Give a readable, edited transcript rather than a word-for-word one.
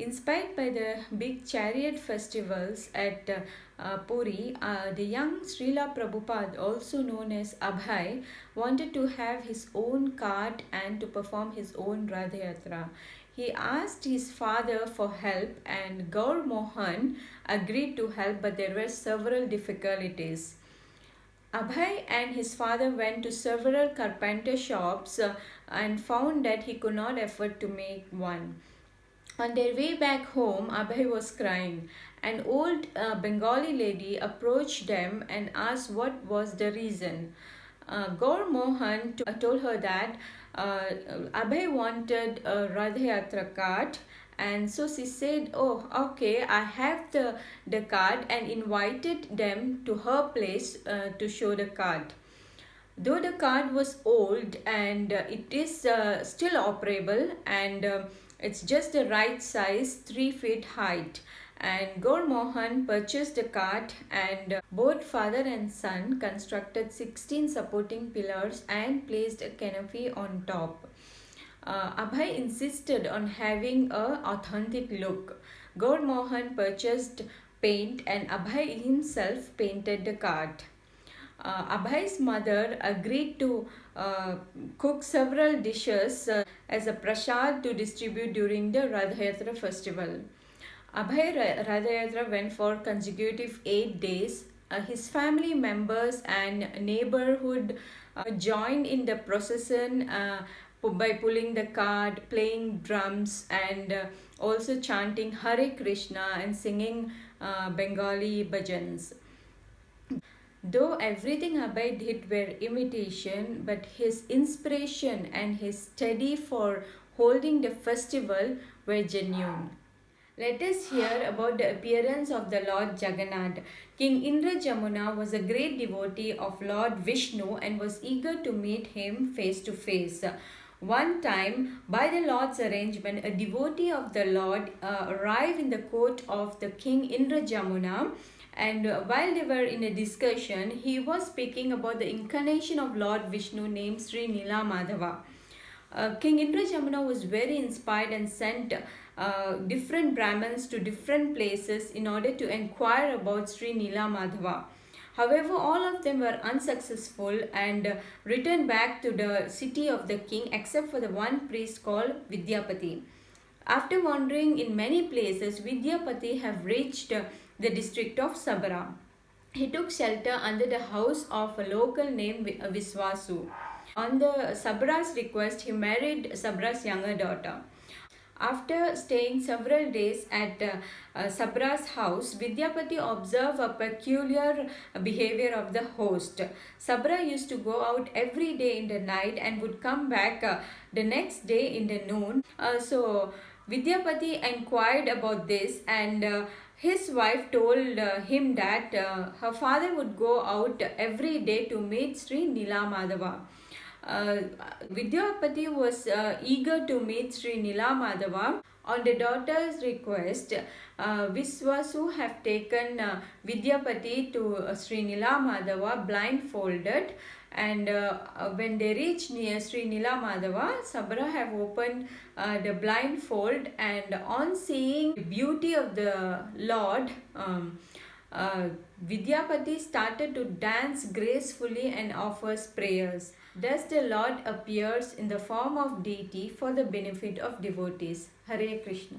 Inspired by the big chariot festivals at Puri, the young Srila Prabhupada, also known as Abhay, wanted to have his own cart and to perform his own Rathayatra. He asked his father for help, and Gaur Mohan agreed to help, but there were several difficulties. Abhay and his father went to several carpenter shops and found that he could not afford to make one. On their way back home, Abhay was crying. An old Bengali lady approached them and asked what was the reason. Gaur Mohan told her that Abhay wanted a Rathayatra cart, and so she said, "Oh, okay, I have the card," and invited them to her place to show the card. Though the card was old and it is still operable, and it's just the right size, 3 feet height. And Gaur Mohan purchased the cart, and both father and son constructed 16 supporting pillars and placed a canopy on top. Abhay insisted on having a authentic look. Gaur Mohan purchased paint and Abhay himself painted the cart. Abhay's mother agreed to cook several dishes as a prasad to distribute during the Rathayatra festival. Abhay Rathayatra went for consecutive 8 days. His family members and neighborhood joined in the procession by pulling the cart, playing drums, and also chanting Hare Krishna and singing Bengali bhajans. Though everything Abhay did were imitation, but his inspiration and his study for holding the festival were genuine. Let us hear about the appearance of the Lord Jagannath. King Indrajamuna was a great devotee of Lord Vishnu and was eager to meet him face to face. One time, by the Lord's arrangement, a devotee of the Lord arrived in the court of the King Indrajamuna, and while they were in a discussion, he was speaking about the incarnation of Lord Vishnu named Sri Nila Madhava. King Indrajamuna was very inspired and sent different Brahmins to different places in order to inquire about Sri Nila Madhava. However, all of them were unsuccessful and returned back to the city of the king except for the one priest called Vidyapati. After wandering in many places, Vidyapati have reached the district of Sabra. He took shelter under the house of a local named Viswasu. On the Sabra's request, he married Sabra's younger daughter. After staying several days at Sabra's house, Vidyapati observed a peculiar behavior of the host. Sabra used to go out every day in the night and would come back the next day in the noon. So Vidyapati inquired about this, and his wife told him that her father would go out every day to meet Sri Nila Madhava. Vidyapati was eager to meet Sri Nila Madhava. On the daughter's request, Viswasu have taken Vidyapati to Sri Nila Madhava blindfolded, and when they reached near Sri Nila Madhava, Sabra have opened the blindfold, and on seeing the beauty of the Lord, Vidyapati started to dance gracefully and offers prayers. Thus the Lord appears in the form of deity for the benefit of devotees. Hare Krishna.